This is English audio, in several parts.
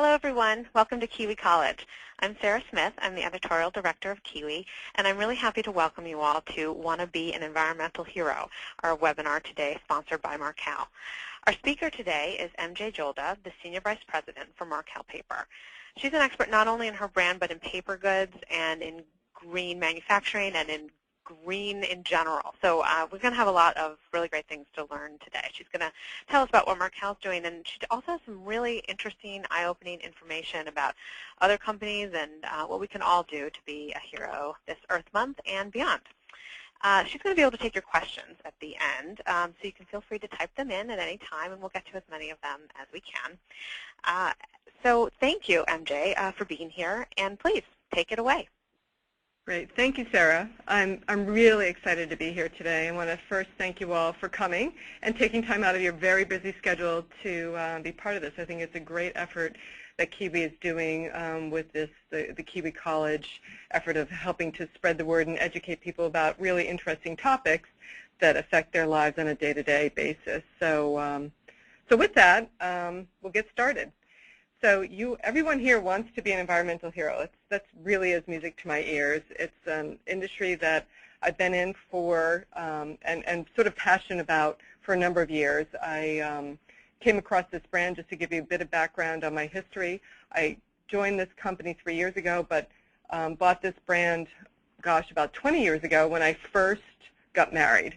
Hello, everyone. Welcome to Kiwi College. I'm Sarah Smith. I'm the editorial director of Kiwi, and I'm really happy to welcome you all to Wanna Be an Environmental Hero, our webinar today sponsored by Markel. Our speaker today is MJ Jolda, the Senior Vice President for Markel Paper. She's an expert not only in her brand, but in paper goods and in green manufacturing and in green in general. So we're going to have a lot of really great things to learn today. She's going to tell us about what Markel's doing, and she also has some really interesting, eye-opening information about other companies and what we can all do to be a hero this Earth Month and beyond. She's going to be able to take your questions at the end, so you can feel free to type them in at any time, and we'll get to as many of them as we can. So thank you, MJ, for being here, and please take it away. Great. Thank you, Sarah. I'm really excited to be here today. I want to first thank you all for coming and taking time out of your very busy schedule to be part of this. I think it's a great effort that Kiwi is doing with this, the Kiwi College effort of helping to spread the word and educate people about really interesting topics that affect their lives on a day-to-day basis. So, with that, we'll get started. So everyone here wants to be an environmental hero. That really is music to my ears. It's an industry that I've been in for and sort of passionate about for a number of years. I came across this brand, just to give you a bit of background on my history. I joined this company 3 years ago, but bought this brand, gosh, about 20 years ago when I first got married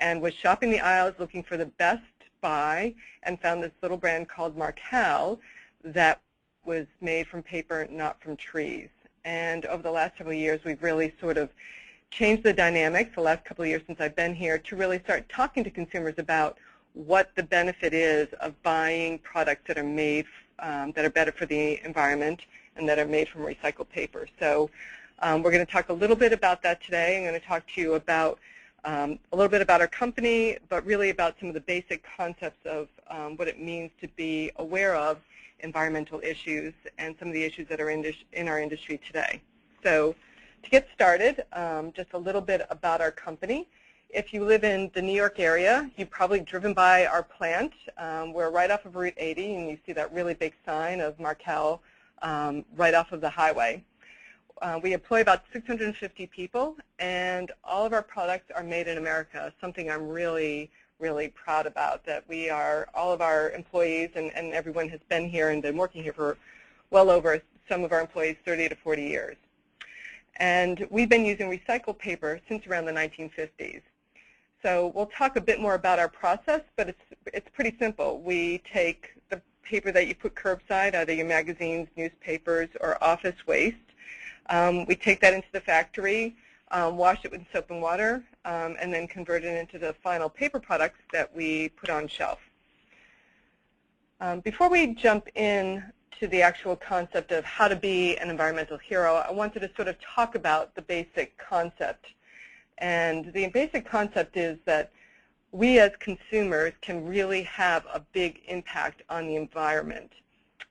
and was shopping the aisles looking for the best buy and found this little brand called Markel that was made from paper, not from trees. And over the last several years, we've really sort of changed the dynamics, the last couple of years since I've been here, to really start talking to consumers about what the benefit is of buying products that are made, that are better for the environment and that are made from recycled paper. So we're going to talk a little bit about that today. I'm going to talk to you about a little bit about our company, but really about some of the basic concepts of what it means to be aware of environmental issues and some of the issues that are in our industry today. So to get started, just a little bit about our company. If you live in the New York area, you've probably driven by our plant. We're right off of Route 80, and you see that really big sign of Markel right off of the highway. We employ about 650 people, and all of our products are made in America, something I'm really proud about, that we are, all of our employees and everyone has been here and been working here for well over, some of our employees, 30 to 40 years. And we've been using recycled paper since around the 1950s. So we'll talk a bit more about our process, but it's pretty simple. We take the paper that you put curbside, either your magazines, newspapers, or office waste. We take that into the factory, wash it with soap and water, and then convert it into the final paper products that we put on shelf. Before we jump in to the actual concept of how to be an environmental hero, I wanted to sort of talk about the basic concept. And the basic concept is that we as consumers can really have a big impact on the environment.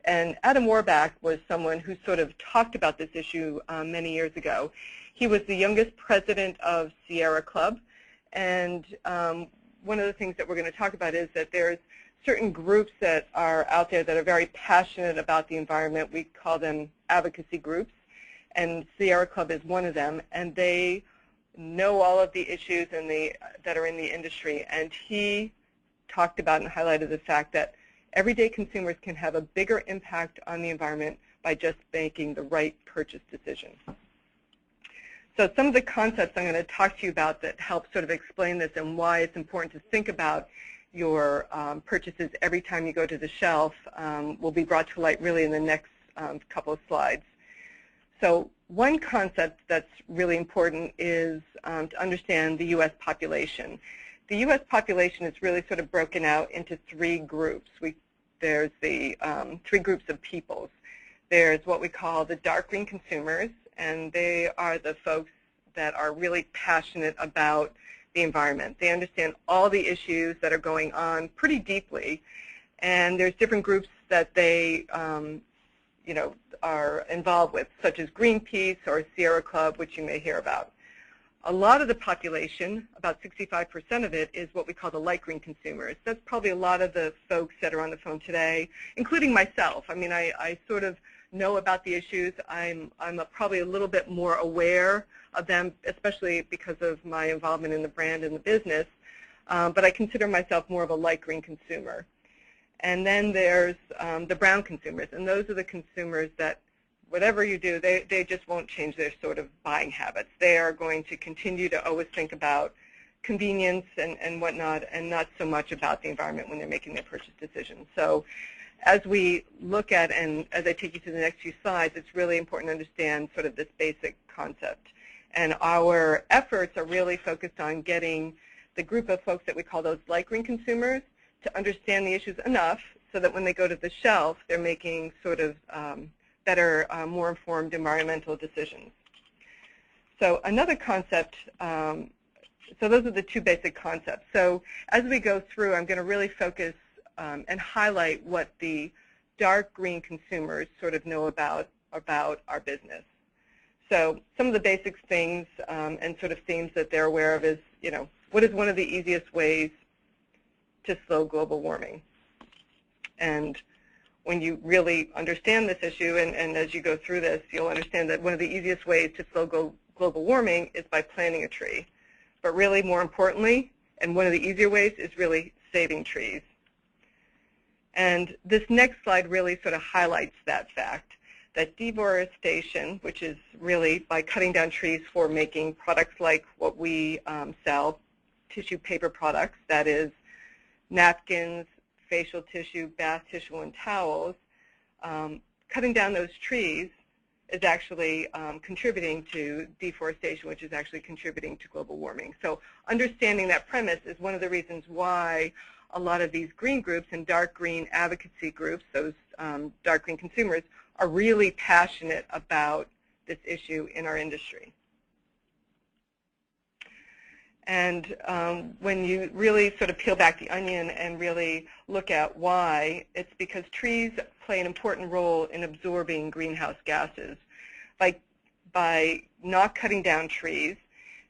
And Adam Warback was someone who sort of talked about this issue many years ago. He was the youngest president of Sierra Club, and one of the things that we're going to talk about is that there's certain groups that are out there that are very passionate about the environment. We call them advocacy groups, and Sierra Club is one of them, and they know all of the issues that are in the industry, and he talked about and highlighted the fact that everyday consumers can have a bigger impact on the environment by just making the right purchase decision. So some of the concepts I'm going to talk to you about that help sort of explain this and why it's important to think about your purchases every time you go to the shelf will be brought to light really in the next couple of slides. So one concept that's really important is to understand the U.S. population. The U.S. population is really sort of broken out into three groups. There's the three groups of peoples. There's what we call the dark green consumers, and they are the folks that are really passionate about the environment. They understand all the issues that are going on pretty deeply, and there's different groups that they are involved with, such as Greenpeace or Sierra Club, which you may hear about. a lot of the population, about 65% of it, is what we call the light green consumers. That's probably a lot of the folks that are on the phone today, including myself. I mean, I sort of know about the issues. I'm probably a little bit more aware of them, especially because of my involvement in the brand and the business. But I consider myself more of a light green consumer. And then there's the brown consumers, and those are the consumers that whatever you do, they just won't change their sort of buying habits. They are going to continue to always think about convenience and whatnot, and not so much about the environment when they're making their purchase decisions. So as we look at, and as I take you to the next few slides, it's really important to understand sort of this basic concept. And our efforts are really focused on getting the group of folks that we call those light green consumers to understand the issues enough so that when they go to the shelf, they're making sort of better, more informed environmental decisions. So another concept, so those are the two basic concepts. So as we go through, I'm going to really focus and highlight what the dark green consumers sort of know about our business. So some of the basic things and sort of themes that they're aware of is, you know, what is one of the easiest ways to slow global warming? And when you really understand this issue, and as you go through this, you'll understand that one of the easiest ways to slow global warming is by planting a tree. But really, more importantly, and one of the easier ways is really saving trees. And this next slide really sort of highlights that fact, that deforestation, which is really by cutting down trees for making products like what we sell, tissue paper products, that is napkins, facial tissue, bath tissue, and towels, cutting down those trees is actually contributing to deforestation, which is actually contributing to global warming. So understanding that premise is one of the reasons why a lot of these green groups and dark green advocacy groups, those dark green consumers, are really passionate about this issue in our industry. And when you really sort of peel back the onion and really look at why, it's because trees play an important role in absorbing greenhouse gases. By not cutting down trees,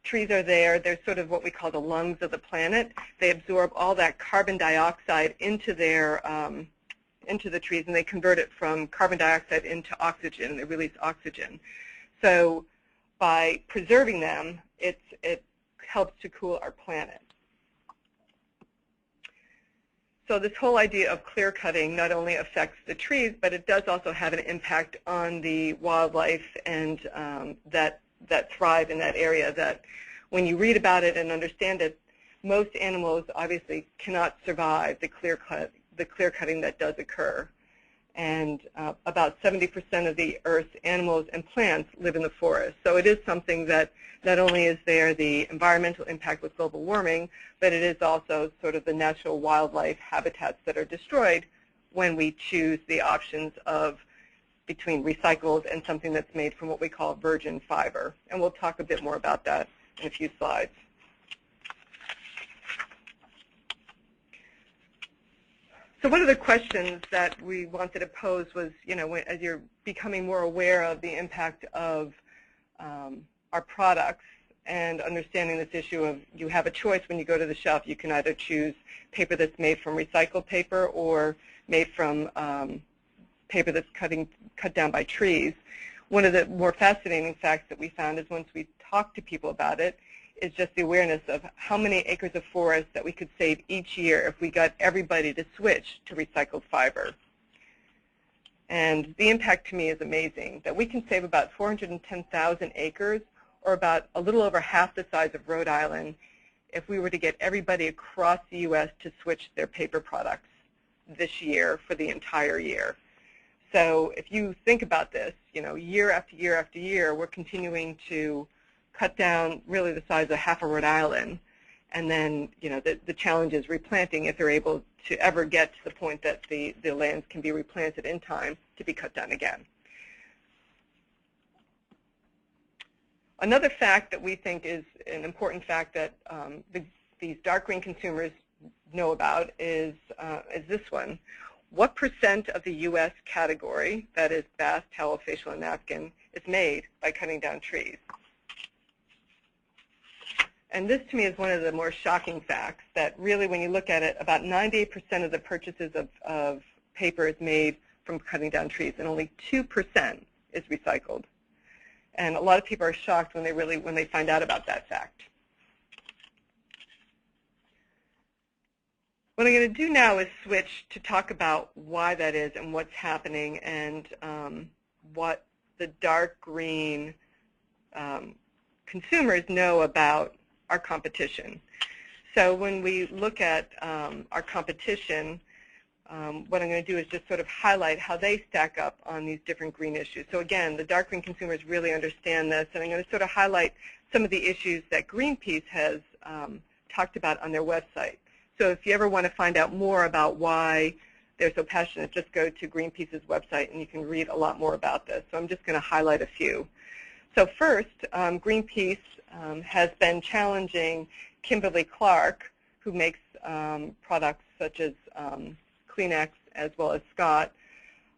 trees are there, they're sort of what we call the lungs of the planet. They absorb all that carbon dioxide into the trees, and they convert it from carbon dioxide into oxygen. They release oxygen. So by preserving them, it helps to cool our planet. So this whole idea of clear cutting not only affects the trees, but it does also have an impact on the wildlife and that thrive in that area, that when you read about it and understand it, most animals obviously cannot survive the clear cutting that does occur. And about 70% of the Earth's animals and plants live in the forest. So it is something that not only is there the environmental impact with global warming, but it is also sort of the natural wildlife habitats that are destroyed when we choose the options of between recycled and something that's made from what we call virgin fiber. And we'll talk a bit more about that in a few slides. So one of the questions that we wanted to pose was, you know, as you're becoming more aware of the impact of our products and understanding this issue of you have a choice when you go to the shelf, you can either choose paper that's made from recycled paper or made from paper that's cut down by trees. One of the more fascinating facts that we found is once we talked to people about it, is just the awareness of how many acres of forest that we could save each year if we got everybody to switch to recycled fiber. And the impact to me is amazing, that we can save about 410,000 acres, or about a little over half the size of Rhode Island, if we were to get everybody across the U.S. to switch their paper products this year for the entire year. So if you think about this, you know, year after year after year, we're continuing to cut down really the size of half of Rhode Island, and then, you know, the challenge is replanting if they're able to ever get to the point that the lands can be replanted in time to be cut down again. Another fact that we think is an important fact that these dark green consumers know about is this one. What % of the U.S. category, that is bath, towel, facial, and napkin, is made by cutting down trees? And this, to me, is one of the more shocking facts, that really, when you look at it, about 98% of the purchases of paper is made from cutting down trees, and only 2% is recycled. And a lot of people are shocked when they find out about that fact. What I'm going to do now is switch to talk about why that is and what's happening, and what the dark green consumers know about our competition. So when we look at our competition, what I'm going to do is just sort of highlight how they stack up on these different green issues. So again, the dark green consumers really understand this, and I'm going to sort of highlight some of the issues that Greenpeace has talked about on their website. So if you ever want to find out more about why they're so passionate, just go to Greenpeace's website and you can read a lot more about this. So I'm just going to highlight a few. So first, Greenpeace has been challenging Kimberly-Clark, who makes products such as Kleenex as well as Scott,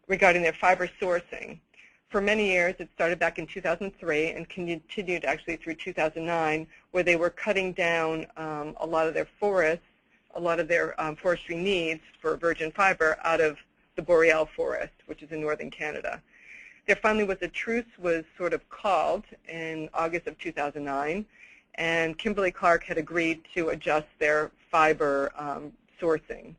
regarding their fiber sourcing. For many years, it started back in 2003 and continued actually through 2009, where they were cutting down a lot of their forests, a lot of their forestry needs for virgin fiber out of the Boreal forest, which is in northern Canada. There finally was a truce was sort of called in August of 2009, and Kimberly-Clark had agreed to adjust their fiber sourcing.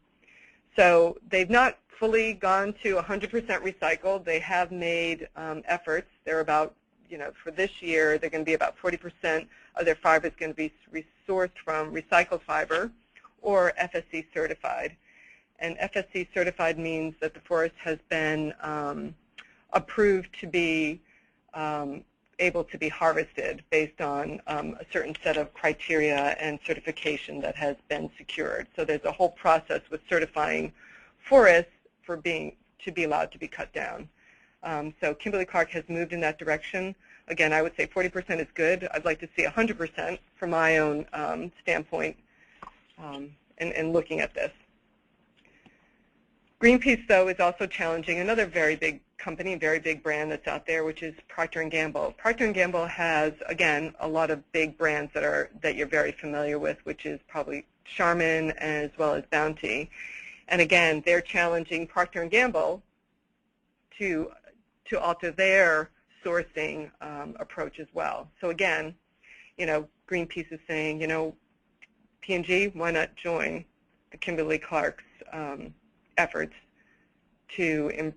So they've not fully gone to 100% recycled. They have made efforts. They're about, for this year, they're going to be about 40% of their fiber is going to be sourced from recycled fiber or FSC certified. And FSC certified means that the forest has been approved to be able to be harvested based on a certain set of criteria and certification that has been secured. So there's a whole process with certifying forests for to be allowed to be cut down. So Kimberly-Clark has moved in that direction. Again, I would say 40% is good. I'd like to see 100% from my own standpoint in looking at this. Greenpeace, though, is also challenging another very big company, very big brand that's out there, which is Procter & Gamble. Procter & Gamble has, again, a lot of big brands that you're very familiar with, which is probably Charmin as well as Bounty. And again, they're challenging Procter & Gamble to alter their sourcing approach as well. So again, Greenpeace is saying, P&G, why not join the Kimberly-Clark's efforts to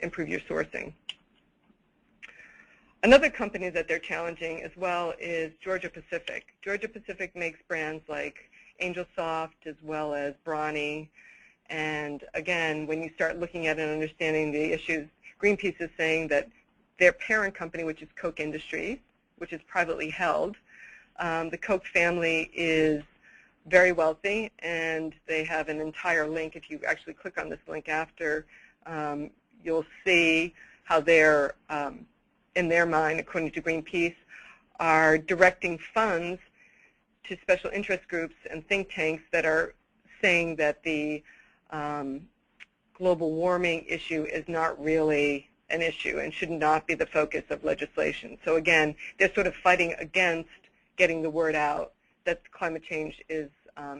improve your sourcing. Another company that they're challenging as well is Georgia-Pacific. Georgia-Pacific makes brands like Angel Soft as well as Brawny. And again, when you start looking at and understanding the issues, Greenpeace is saying that their parent company, which is Koch Industries, which is privately held, the Koch family is very wealthy, and they have an entire link. If you actually click on this link after, you'll see how they're, in their mind, according to Greenpeace, are directing funds to special interest groups and think tanks that are saying that the global warming issue is not really an issue and should not be the focus of legislation. So again, they're sort of fighting against getting the word out that climate change is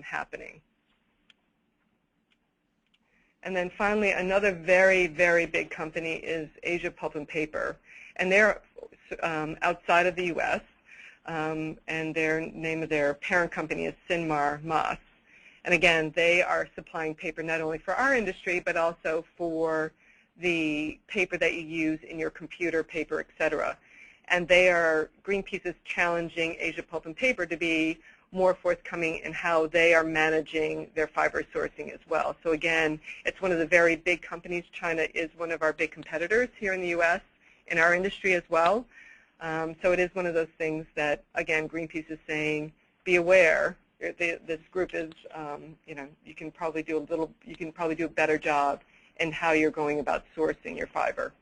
happening. And then finally, another very, very big company is Asia Pulp and Paper. And they're outside of the U.S., and their name of their parent company is Sinmar Mas. And again, they are supplying paper not only for our industry, but also for the paper that you use in your computer, paper, et cetera. And Greenpeace is challenging Asia Pulp and Paper to be more forthcoming in how they are managing their fiber sourcing as well. So again, it's one of the very big companies. China is one of our big competitors here in the U.S., in our industry as well. So it is one of those things that, again, Greenpeace is saying, be aware. This group is, you can probably do a better job in how you're going about sourcing your fiber.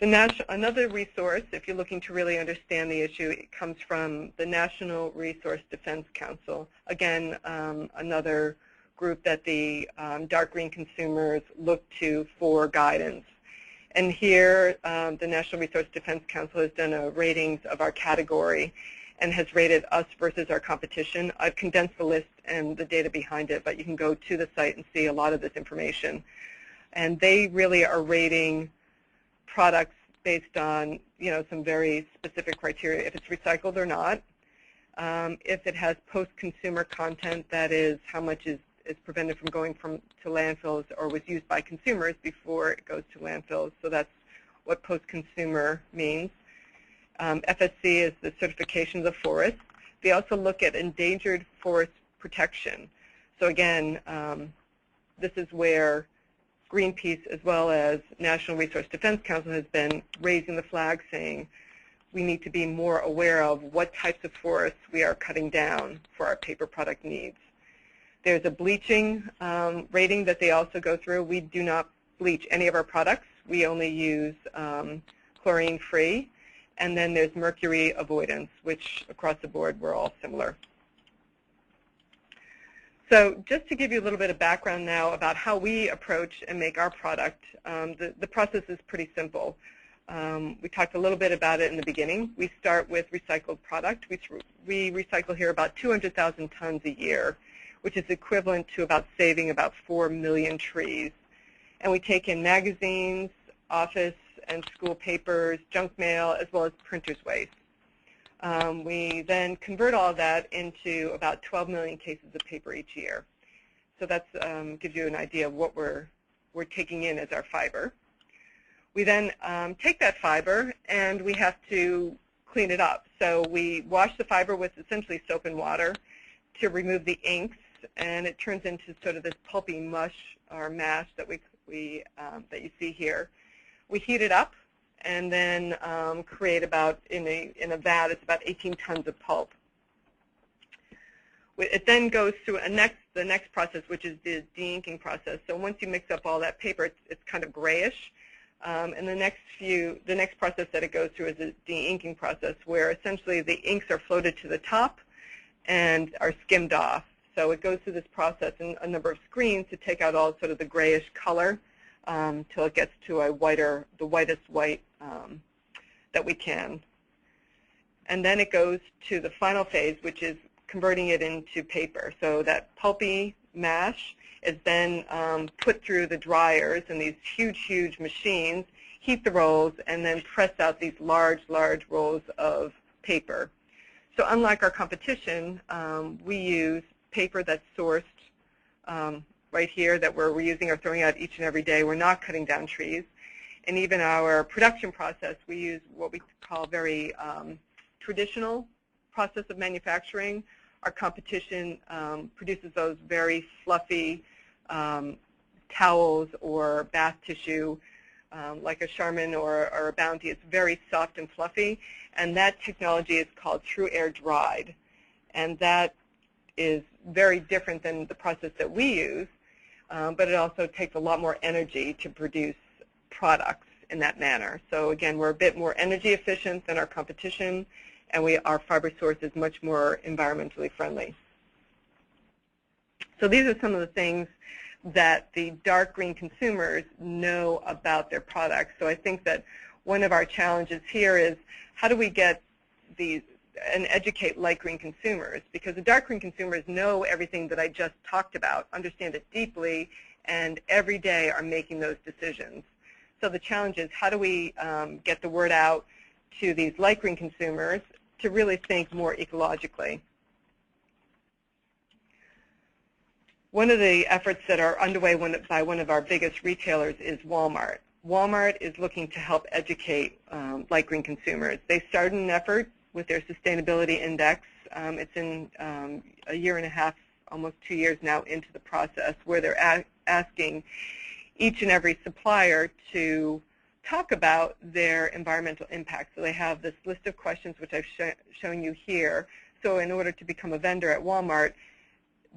Another resource, if you're looking to really understand the issue, it comes from the National Resource Defense Council. Again, another group that the dark green consumers look to for guidance. And here, the National Resource Defense Council has done a ratings of our category. and has rated us versus our competition. I've condensed the list and the data behind it, but you can go to the site and see a lot of this information. And they really are rating products based on, some very specific criteria. If it's recycled or not, if it has post-consumer content, that is how much is prevented from going to landfills or was used by consumers before it goes to landfills. So that's what post-consumer means. FSC is the certification of the forest. They also look at endangered forest protection. So again, this is where Greenpeace as well as National Resource Defense Council has been raising the flag saying we need to be more aware of what types of forests we are cutting down for our paper product needs. There's a bleaching rating that they also go through. We do not bleach any of our products. We only use chlorine-free. And then there's mercury avoidance, which across the board we're all similar. So just to give you a little bit of background now about how we approach and make our product, the process is pretty simple. We talked a little bit about it in the beginning. We start with recycled product. We recycle here about 200,000 tons a year, which is equivalent to about saving about 4 million trees. And we take in magazines, office and school papers, junk mail, as well as printer's waste. We then convert all of that into about 12 million cases of paper each year. So that gives you an idea of what we're taking in as our fiber. We then take that fiber and we have to clean it up. So we wash the fiber with essentially soap and water to remove the inks, and it turns into sort of this pulpy mush or mash that that you see here. We heat it up and then create about, in a vat, it's about 18 tons of pulp. It then goes through the next process, which is the de-inking process. So once you mix up all that paper, it's kind of grayish. And the next process that it goes through is a de-inking process, where essentially the inks are floated to the top and are skimmed off. So it goes through this process in a number of screens to take out all sort of the grayish color till it gets to the whitest white that we can. And then it goes to the final phase, which is converting it into paper. So that pulpy mash is then put through the dryers in these huge, huge machines, heat the rolls, and then press out these large, large rolls of paper. So unlike our competition, we use paper that's sourced right here that we're reusing or throwing out each and every day. We're not cutting down trees. And even our production process, we use what we call very traditional process of manufacturing. Our competition produces those very fluffy towels or bath tissue like a Charmin or a Bounty. It's very soft and fluffy, and that technology is called True Air Dried. And that is very different than the process that we use, but it also takes a lot more energy to produce products in that manner. So again, we're a bit more energy efficient than our competition, and our fiber source is much more environmentally friendly. So these are some of the things that the dark green consumers know about their products. So I think that one of our challenges here is how do we get these and educate light green consumers, because the dark green consumers know everything that I just talked about, understand it deeply, and every day are making those decisions. So the challenge is how do we get the word out to these light green consumers to really think more ecologically. One of the efforts that are underway by one of our biggest retailers is Walmart. Walmart is looking to help educate light green consumers. They started an effort with their sustainability index. It's in a year and a half, almost 2 years now into the process, where they're asking each and every supplier to talk about their environmental impact. So they have this list of questions, which I've shown you here. So in order to become a vendor at Walmart,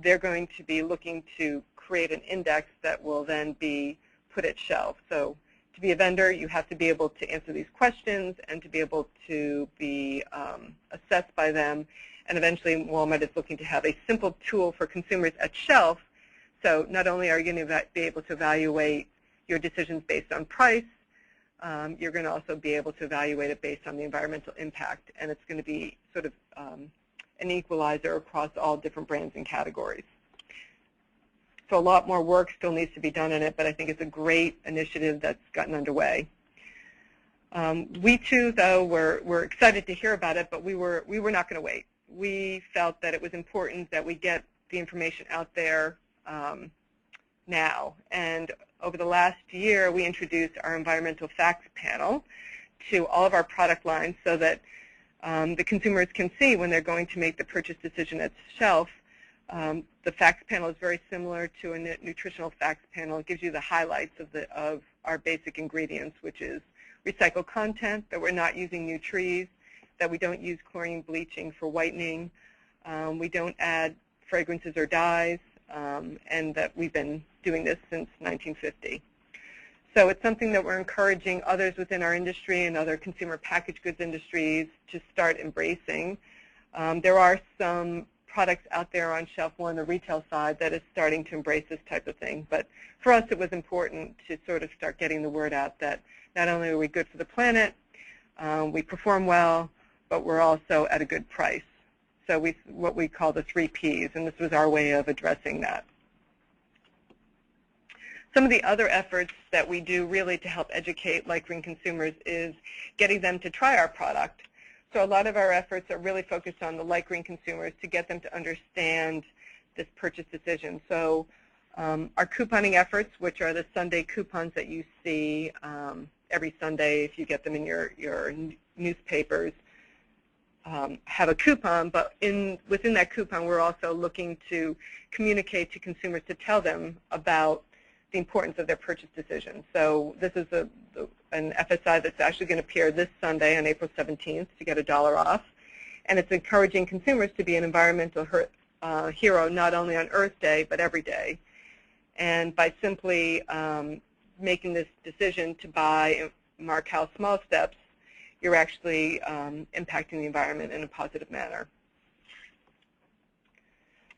they're going to be looking to create an index that will then be put at shelf. So to be a vendor, you have to be able to answer these questions and to be able to be assessed by them. And eventually, Walmart is looking to have a simple tool for consumers at shelf. So not only are you going to be able to evaluate your decisions based on price, you're going to also be able to evaluate it based on the environmental impact, and it's going to be sort of an equalizer across all different brands and categories. So a lot more work still needs to be done in it, but I think it's a great initiative that's gotten underway. We too, though, were excited to hear about it, but we were not going to wait. We felt that it was important that we get the information out there now. And over the last year, we introduced our environmental facts panel to all of our product lines so that the consumers can see when they're going to make the purchase decision at the shelf. The facts panel is very similar to a nutritional facts panel. It gives you the highlights of our basic ingredients, which is recycled content, that we're not using new trees, that we don't use chlorine bleaching for whitening, we don't add fragrances or dyes, and that we've been doing this since 1950. So it's something that we're encouraging others within our industry and other consumer packaged goods industries to start embracing. There are some products out there on shelf more on the retail side that is starting to embrace this type of thing. But for us, it was important to sort of start getting the word out that not only are we good for the planet, we perform well, but we're also at a good price. So what we call the 3 Ps, and this was our way of addressing that. Some of the other efforts that we do really to help educate light green consumers is getting them to try our product. So a lot of our efforts are really focused on the light green consumers to get them to understand this purchase decision. So our couponing efforts, which are the Sunday coupons that you see every Sunday if you get them in your newspapers, have a coupon, but within that coupon we're also looking to communicate to consumers to tell them about the importance of their purchase decision. So this is an FSI that's actually going to appear this Sunday on April 17th to get $1 off, and it's encouraging consumers to be an environmental hero not only on Earth Day but every day. And by simply making this decision to buy Markel Small Steps, you're actually impacting the environment in a positive manner.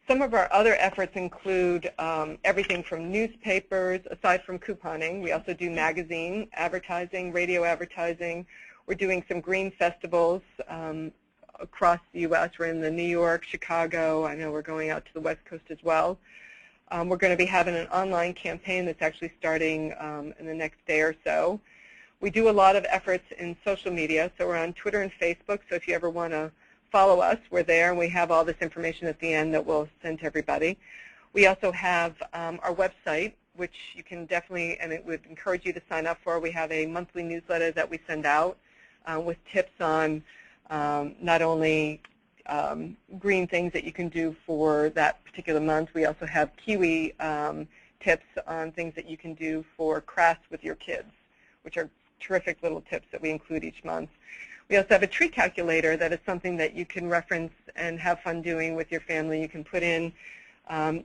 Some of our other efforts include everything from newspapers, aside from couponing. We also do magazine advertising, radio advertising. We're doing some green festivals across the U.S. We're in New York, Chicago. I know we're going out to the West Coast as well. We're going to be having an online campaign that's actually starting in the next day or so. We do a lot of efforts in social media, so we're on Twitter and Facebook, so if you ever want to follow us, we're there, and we have all this information at the end that we'll send to everybody. We also have our website, which you can definitely, and it would encourage you to sign up for. We have a monthly newsletter that we send out with tips on not only green things that you can do for that particular month. We also have Kiwi tips on things that you can do for crafts with your kids, which are terrific little tips that we include each month. We also have a tree calculator that is something that you can reference and have fun doing with your family. You can put in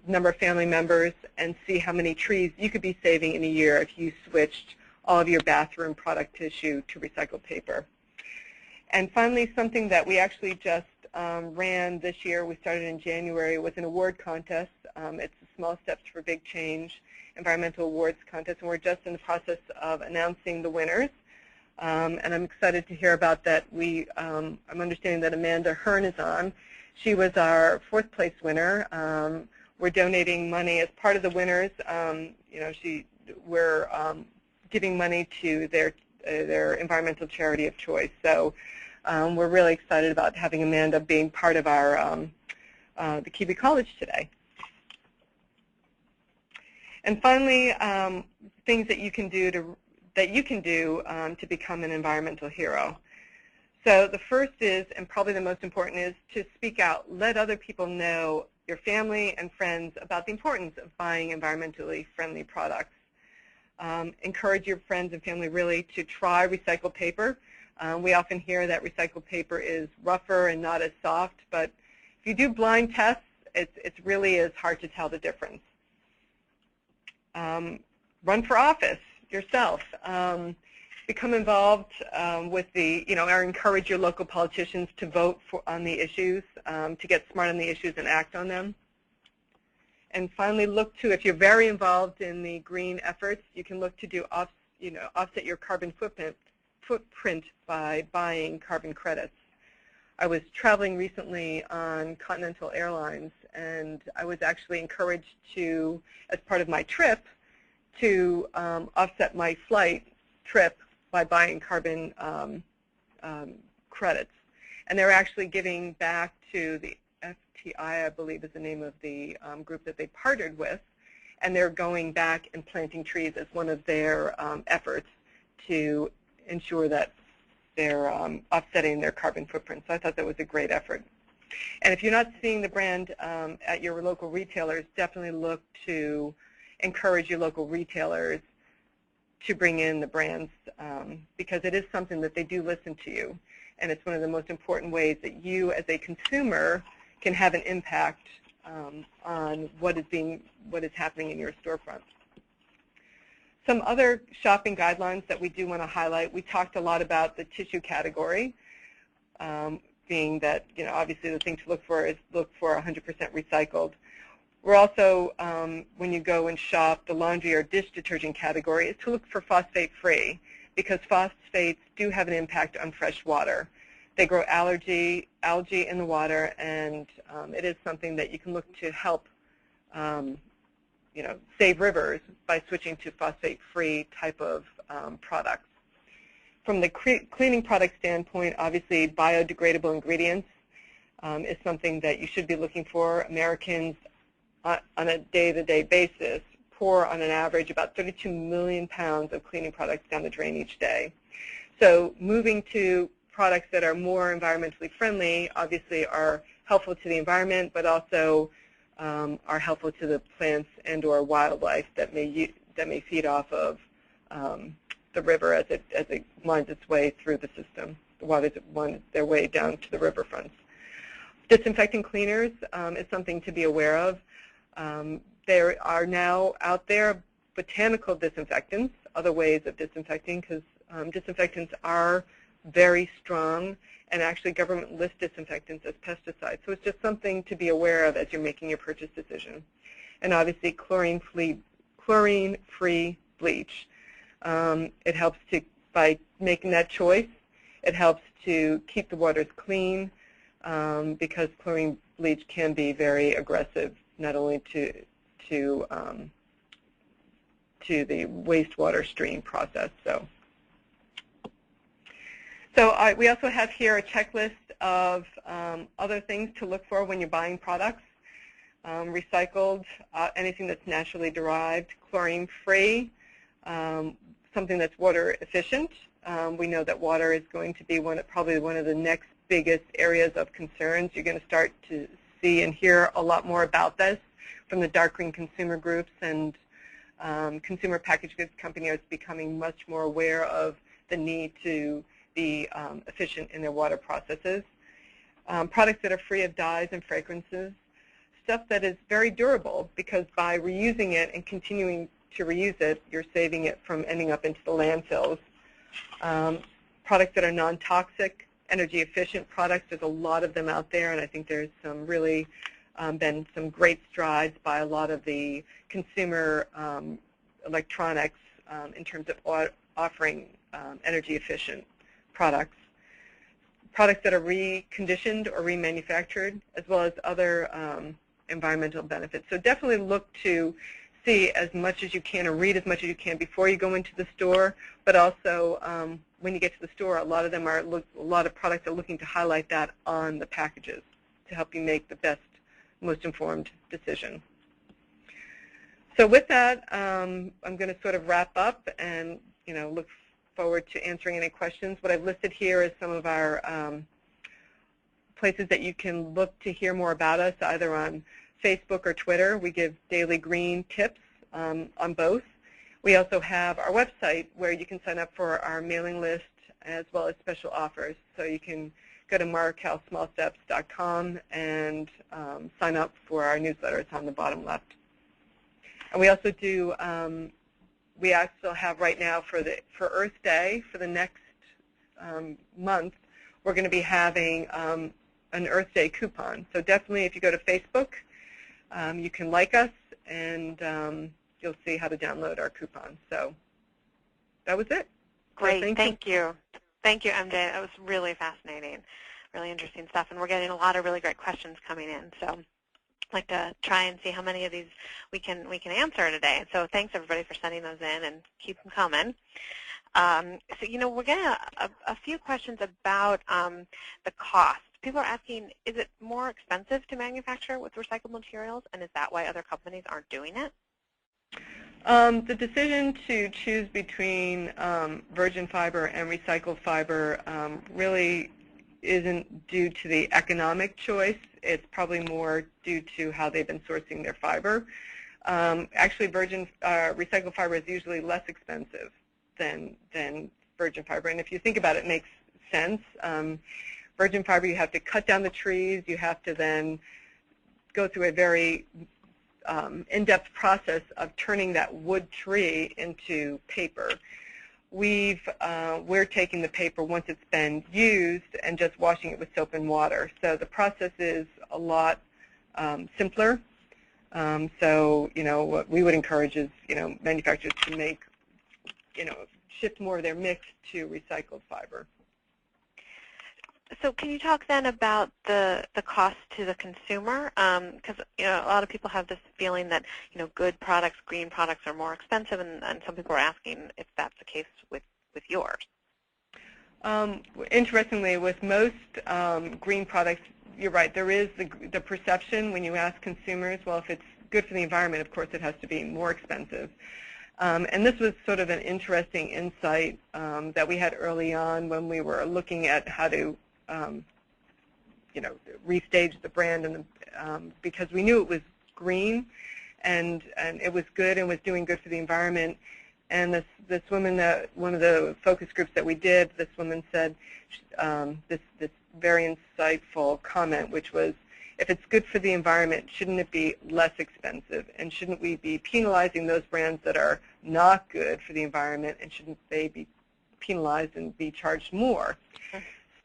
number of family members and see how many trees you could be saving in a year if you switched all of your bathroom product tissue to recycled paper. And finally, something that we actually just ran this year, we started in January, was an award contest. It's the Small Steps for Big Change Environmental Awards Contest, and we're just in the process of announcing the winners. And I'm excited to hear about that. I'm understanding that Amanda Hearn is on. She was our 4th place winner. We're donating money as part of the winners. We're giving money to their environmental charity of choice. So we're really excited about having Amanda being part of our the Kiwi College today. And finally, things that you can do to become an environmental hero. So the first is, and probably the most important, is to speak out. Let other people know, your family and friends, about the importance of buying environmentally friendly products. Encourage your friends and family really to try recycled paper. We often hear that recycled paper is rougher and not as soft, but if you do blind tests, it really is hard to tell the difference. Run for office yourself. Become involved with or encourage your local politicians to vote on the issues, to get smart on the issues and act on them. And finally, look to, if you're very involved in the green efforts, you can look to do offset your carbon footprint by buying carbon credits. I was traveling recently on Continental Airlines, and I was actually encouraged to, as part of my trip, to offset my flight trip by buying carbon credits. And they're actually giving back to the FTI, I believe is the name of the group that they partnered with, and they're going back and planting trees as one of their efforts to ensure that they're offsetting their carbon footprint. So I thought that was a great effort. And if you're not seeing the brand at your local retailers, definitely look to encourage your local retailers to bring in the brands because it is something that they do listen to you. And it's one of the most important ways that you as a consumer can have an impact on what is happening in your storefront. Some other shopping guidelines that we do want to highlight, we talked a lot about the tissue category, being that, obviously the thing to look for is look for 100% recycled. We're also, when you go and shop the laundry or dish detergent category, is to look for phosphate-free because phosphates do have an impact on fresh water. They grow algae in the water, and it is something that you can look to help save rivers by switching to phosphate-free type of products. From the cleaning product standpoint, obviously biodegradable ingredients is something that you should be looking for. Americans on a day-to-day basis pour on an average about 32 million pounds of cleaning products down the drain each day. So moving to products that are more environmentally friendly obviously are helpful to the environment, but also are helpful to the plants and or wildlife that may feed off of the river as it winds its way through the system. The waters wind their way down to the riverfronts. Disinfecting cleaners is something to be aware of. There are now out there botanical disinfectants, other ways of disinfecting, because disinfectants are very strong, and actually government lists disinfectants as pesticides. So it's just something to be aware of as you're making your purchase decision. And obviously chlorine-free bleach. It helps to, by making that choice, it helps to keep the waters clean because chlorine bleach can be very aggressive, not only to the wastewater stream process. So we also have here a checklist of other things to look for when you're buying products. Recycled, anything that's naturally derived, chlorine-free, something that's water efficient. We know that water is going to be probably one of the next biggest areas of concerns. You're going to start to see and hear a lot more about this from the dark green consumer groups, and consumer packaged goods companies are becoming much more aware of the need to be efficient in their water processes. Products that are free of dyes and fragrances, stuff that is very durable, because by reusing it and continuing to reuse it, you're saving it from ending up into the landfills. Products that are non-toxic, energy efficient products, there's a lot of them out there, and I think there's some really been some great strides by a lot of the consumer electronics in terms of offering energy efficient products. Products that are reconditioned or remanufactured, as well as other environmental benefits. So definitely look to see as much as you can or read as much as you can before you go into the store, but also when you get to the store, a lot of products are looking to highlight that on the packages to help you make the best, most informed decision. So with that, I'm going to sort of wrap up and look forward to answering any questions. What I've listed here is some of our places that you can look to hear more about us, either on Facebook or Twitter. We give daily green tips on both. We also have our website where you can sign up for our mailing list as well as special offers. So you can go to markelsmallsteps.com and sign up for our newsletter. It's on the bottom left. And we also do, we also have right now for Earth Day, for the next month, we're going to be having an Earth Day coupon. So definitely if you go to Facebook, you can like us, and you'll see how to download our coupon. So that was it. Great. So thank you. Thank you, MJ. That was really fascinating, really interesting stuff. And we're getting a lot of really great questions coming in. So I'd like to try and see how many of these we can answer today. So thanks, everybody, for sending those in, and keep them coming. So, we're getting a few questions about the cost. People are asking, is it more expensive to manufacture with recycled materials, and is that why other companies aren't doing it? The decision to choose between virgin fiber and recycled fiber really isn't due to the economic choice. It's probably more due to how they've been sourcing their fiber. Actually, recycled fiber is usually less expensive than virgin fiber. And if you think about it, it makes sense. Virgin fiber, you have to cut down the trees. You have to then go through a very in-depth process of turning that wood tree into paper. We're taking the paper once it's been used and just washing it with soap and water. So the process is a lot simpler. So, what we would encourage is, manufacturers to make, shift more of their mix to recycled fiber. So can you talk then about the cost to the consumer? Because a lot of people have this feeling that good products, green products are more expensive, and some people are asking if that's the case with yours. Interestingly, with most green products, you're right. There is the perception when you ask consumers, well, if it's good for the environment, of course it has to be more expensive. And this was sort of an interesting insight that we had early on when we were looking at how to restage the brand, and because we knew it was green and it was good and was doing good for the environment. And this woman, one of the focus groups that we did, this woman said this very insightful comment, which was, if it's good for the environment, shouldn't it be less expensive? And shouldn't we be penalizing those brands that are not good for the environment, and shouldn't they be penalized and be charged more?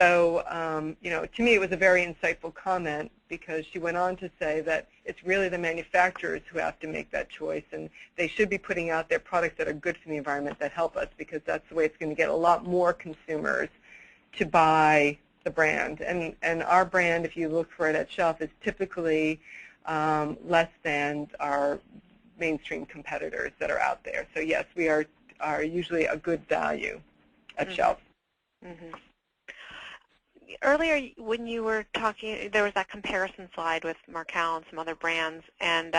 So, to me it was a very insightful comment, because she went on to say that it's really the manufacturers who have to make that choice, and they should be putting out their products that are good for the environment, that help us, because that's the way it's going to get a lot more consumers to buy the brand. And our brand, if you look for it at shelf, is typically less than our mainstream competitors that are out there. So yes, we are usually a good value at shelf. Mm-hmm. Earlier, when you were talking, there was that comparison slide with Markel and some other brands, and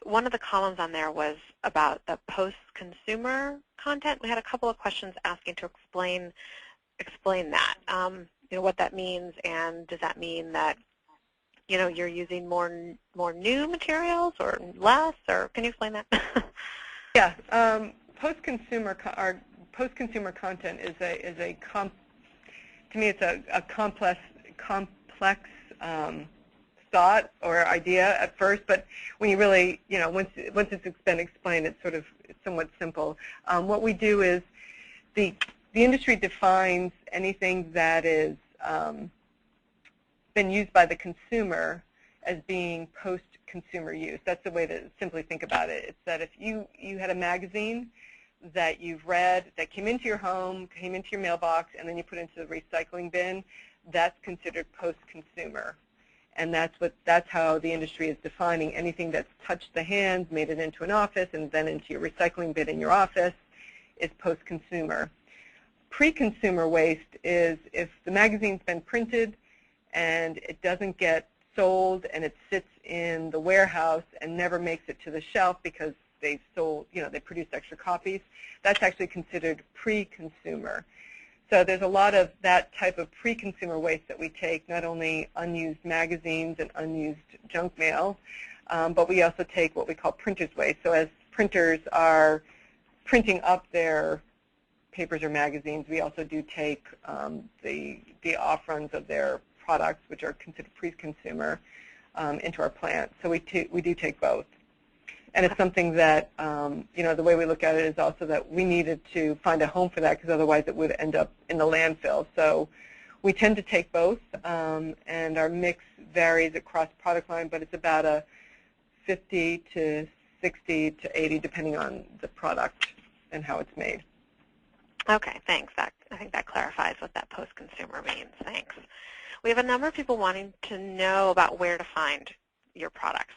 one of the columns on there was about the post-consumer content. We had a couple of questions asking to explain that, what that means, and does that mean that you're using more new materials or less, or can you explain that? Yeah, post-consumer content is to me, it's a complex thought or idea at first, but when you really, once it's been explained, it's somewhat simple. What we do is the industry defines anything that is been used by the consumer as being post-consumer use. That's the way to simply think about it. It's that if you had a magazine that you've read that came into your home, came into your mailbox, and then you put into the recycling bin, that's considered post-consumer. And that's how the industry is defining anything that's touched the hands, made it into an office, and then into your recycling bin in your office is post-consumer. Pre-consumer waste is if the magazine's been printed and it doesn't get sold and it sits in the warehouse and never makes it to the shelf because they produce extra copies, that's actually considered pre-consumer. So there's a lot of that type of pre-consumer waste that we take, not only unused magazines and unused junk mail, but we also take what we call printer's waste. So as printers are printing up their papers or magazines, we also do take the off-runs of their products, which are considered pre-consumer, into our plant. So we do take both. And it's something that, the way we look at it is also that we needed to find a home for that, because otherwise it would end up in the landfill. So we tend to take both, and our mix varies across product line, but it's about a 50 to 60 to 80, depending on the product and how it's made. Okay, thanks. I think that clarifies what that post-consumer means. Thanks. We have a number of people wanting to know about where to find your products.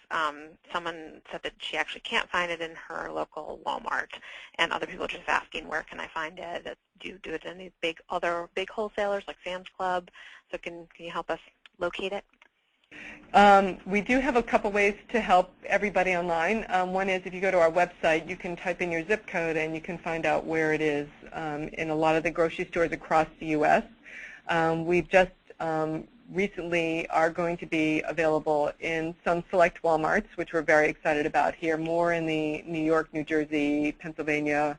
Someone said that she actually can't find it in her local Walmart, and other people are just asking, where can I find it? Do you do it in these other big wholesalers like Sam's Club? So can you help us locate it? We do have a couple ways to help everybody online. One is if you go to our website, you can type in your zip code and you can find out where it is in a lot of the grocery stores across the U.S. We've just recently are going to be available in some select Walmarts, which we're very excited about here, more in the New York, New Jersey, Pennsylvania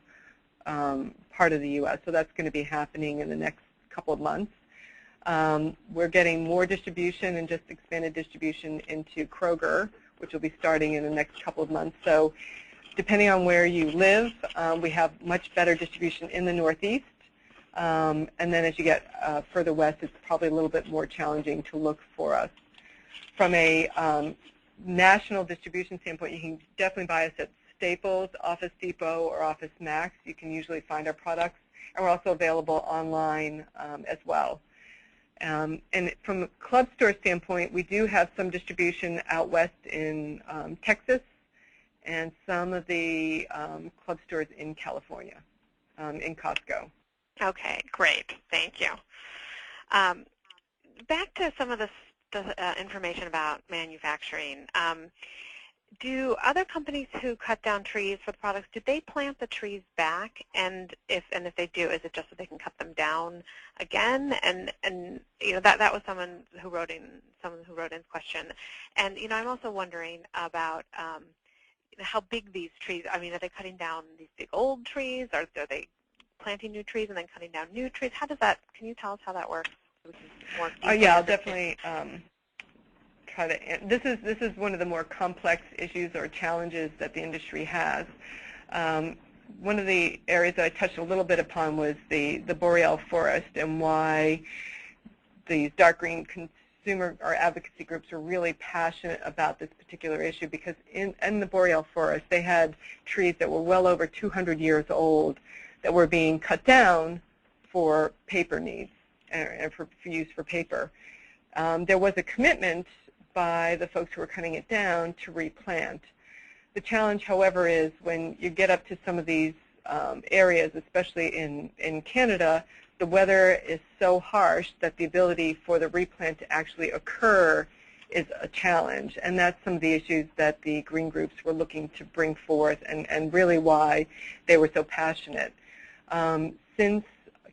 part of the U.S. So that's going to be happening in the next couple of months. We're getting more distribution and just expanded distribution into Kroger, which will be starting in the next couple of months. So depending on where you live, we have much better distribution in the Northeast. And then as you get further west, it's probably a little bit more challenging to look for us. From a national distribution standpoint, you can definitely buy us at Staples, Office Depot, or Office Max. You can usually find our products. And we're also available online as well. And from a club store standpoint, we do have some distribution out west in Texas and some of the club stores in California, in Costco. Okay, great. Thank you. Back to some of the information about manufacturing. Do other companies who cut down trees for the products, do they plant the trees back? And if they do, is it just so they can cut them down again? And you know, that was someone who wrote in this question. And you know, I'm also wondering about how big these trees. I mean, are they cutting down these big old trees, or are they planting new trees and then cutting down new trees? How does that? Can you tell us how that works? Yeah, I'll definitely try to. This is one of the more complex issues or challenges that the industry has. One of the areas that I touched a little bit upon was the boreal forest and why these dark green consumer or advocacy groups are really passionate about this particular issue, because in the boreal forest they had trees that were well over 200 years old that were being cut down for paper needs and for use for paper. There was a commitment by the folks who were cutting it down to replant. The challenge, however, is when you get up to some of these areas, especially in Canada, the weather is so harsh that the ability for the replant to actually occur is a challenge. And that's some of the issues that the green groups were looking to bring forth, and really why they were so passionate. Since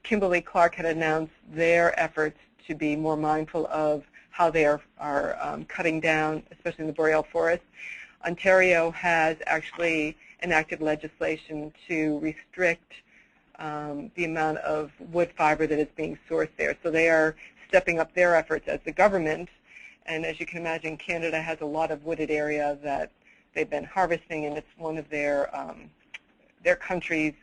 Kimberly-Clark had announced their efforts to be more mindful of how they are cutting down, especially in the boreal forest, Ontario has actually enacted legislation to restrict the amount of wood fiber that is being sourced there. So they are stepping up their efforts as the government. And as you can imagine, Canada has a lot of wooded area that they've been harvesting, and it's one of their country's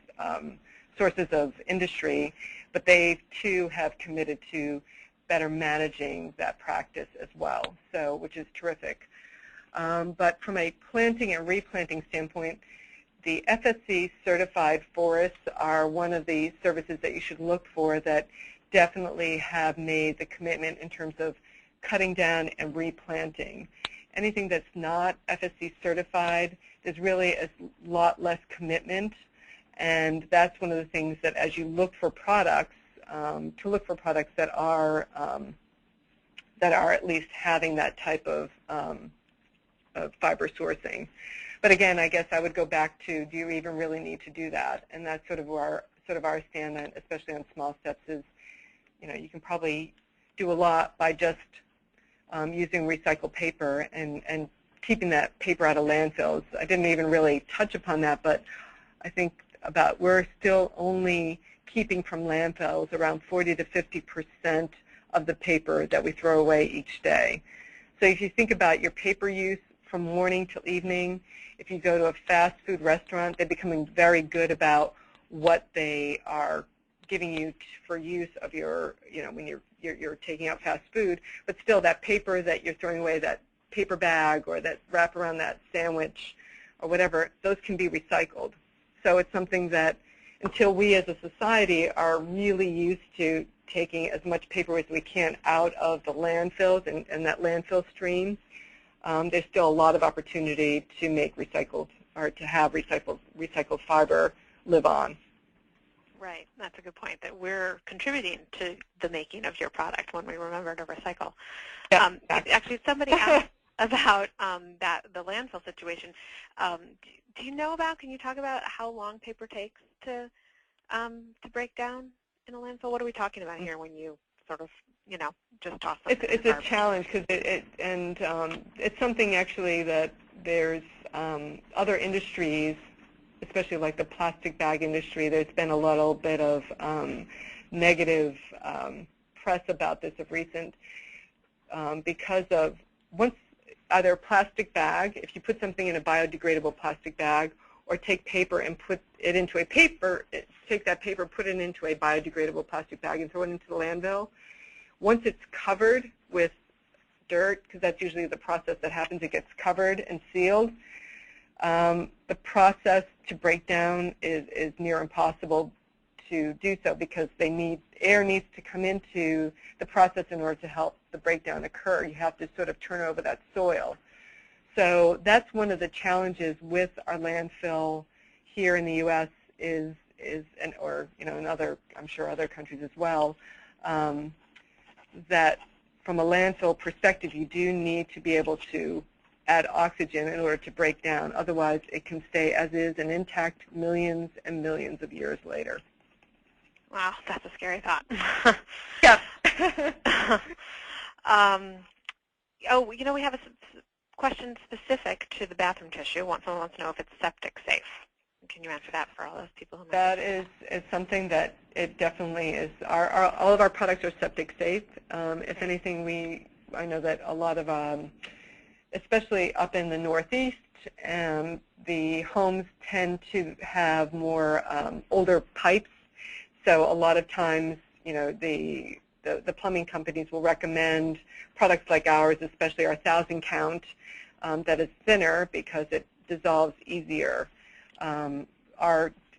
sources of industry. But they, too, have committed to better managing that practice as well, so which is terrific. But from a planting and replanting standpoint, the FSC certified forests are one of the services that you should look for that definitely have made the commitment in terms of cutting down and replanting. Anything that's not FSC certified, there's really a lot less commitment, and that's one of the things that as you look for products, to look for products that are at least having that type of fiber sourcing. But again, I guess I would go back to, do you even really need to do that? And that's sort of our stand on, especially on small steps, is, you know, you can probably do a lot by just using recycled paper and keeping that paper out of landfills. I didn't even really touch upon that, but I think we're still only keeping from landfills around 40 to 50% of the paper that we throw away each day. So if you think about your paper use from morning till evening, if you go to a fast food restaurant, they're becoming very good about what they are giving you for use of your, you know, when you're taking out fast food. But still, that paper that you're throwing away, that paper bag or that wrap around that sandwich or whatever, those can be recycled. So it's something that until we as a society are really used to taking as much paper as we can out of the landfills and that landfill stream, there's still a lot of opportunity to make recycled or to have recycled fiber live on. Right. That's a good point, that we're contributing to the making of your product when we remember to recycle. Yeah, actually, somebody asked about the landfill situation. Do you know about, can you talk about how long paper takes to break down in a landfill? What are we talking about here when you sort of, just toss something It's a challenge because it's something actually that there's other industries, especially like the plastic bag industry. There's been a little bit of negative press about this of recent because of once either a plastic bag, if you put something in a biodegradable plastic bag, or take paper and put it into a take that paper, put it into a biodegradable plastic bag and throw it into the landfill. Once it's covered with dirt, because that's usually the process that happens, it gets covered and sealed. The process to break down is near impossible to do so because air needs to come into the process in order to help the breakdown occur. You have to sort of turn over that soil. So that's one of the challenges with our landfill here in the U.S. or in other, I'm sure other countries as well, that from a landfill perspective, you do need to be able to add oxygen in order to break down. Otherwise, it can stay as is and intact millions and millions of years later. Wow, that's a scary thought. Yeah. We have a question specific to the bathroom tissue. Someone wants to know if it's septic safe. Can you answer that for all those people who might? That is something that it definitely is. All of our products are septic safe. If anything, I know that a lot of, especially up in the Northeast, the homes tend to have more older pipes. So a lot of times, the plumbing companies will recommend products like ours, especially our 1,000 count, that is thinner because it dissolves easier.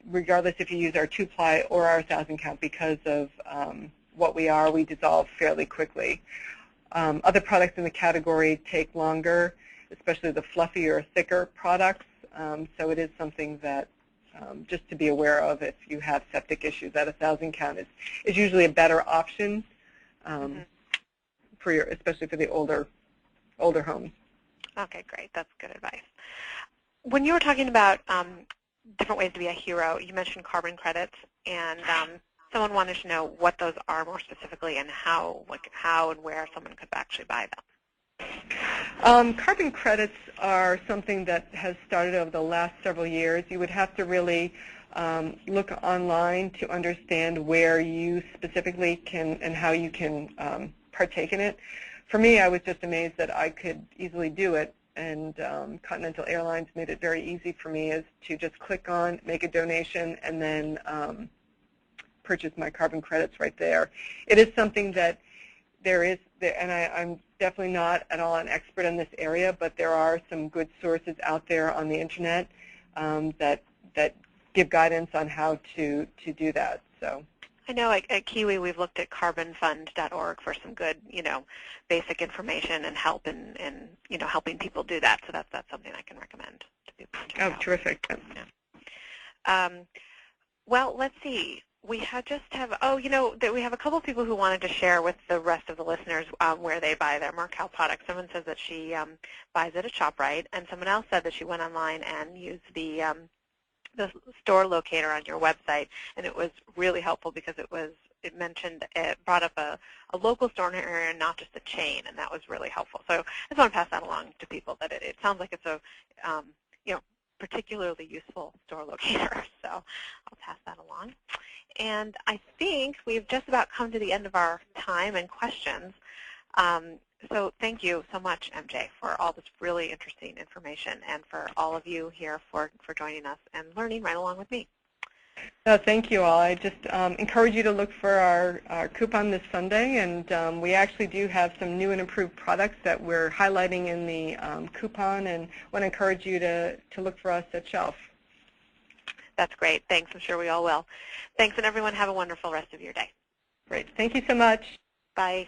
Regardless if you use our 2-ply or our 1,000 count, because of what we dissolve fairly quickly. Other products in the category take longer, especially the fluffier, thicker products. So it is something that just to be aware of if you have septic issues. That 1,000 count is usually a better option especially for the older homes. Okay, great. That's good advice. When you were talking about different ways to be a hero, you mentioned carbon credits, and someone wanted to know what those are more specifically and how and where someone could actually buy them. Carbon credits are something that has started over the last several years. You would have to really look online to understand where you specifically can and how you can partake in it. For me, I was just amazed that I could easily do it, and Continental Airlines made it very easy for me is to just click on, make a donation, and then purchase my carbon credits right there. It is something that and I'm definitely not at all an expert in this area, but there are some good sources out there on the internet that give guidance on how to do that. So I know at Kiwi we've looked at carbonfund.org for some good, basic information and help in helping people do that. So that's something I can recommend to people. Oh, terrific. Yeah. Well, let's see. We we have a couple of people who wanted to share with the rest of the listeners where they buy their Markel products. Someone says that she buys it at ShopRite, and someone else said that she went online and used the store locator on your website, and it was really helpful because it brought up a local store in her area and not just a chain, and that was really helpful. So I just want to pass that along to people that it sounds like it's a particularly useful store locator. So I'll pass that along. And I think we've just about come to the end of our time and questions. So thank you so much, MJ, for all this really interesting information, and for all of you here for joining us and learning right along with me. Thank you all. I just encourage you to look for our coupon this Sunday, and we actually do have some new and improved products that we're highlighting in the coupon, and want to encourage you to look for us at shelf. That's great. Thanks. I'm sure we all will. Thanks, and everyone have a wonderful rest of your day. Great. Thank you so much. Bye.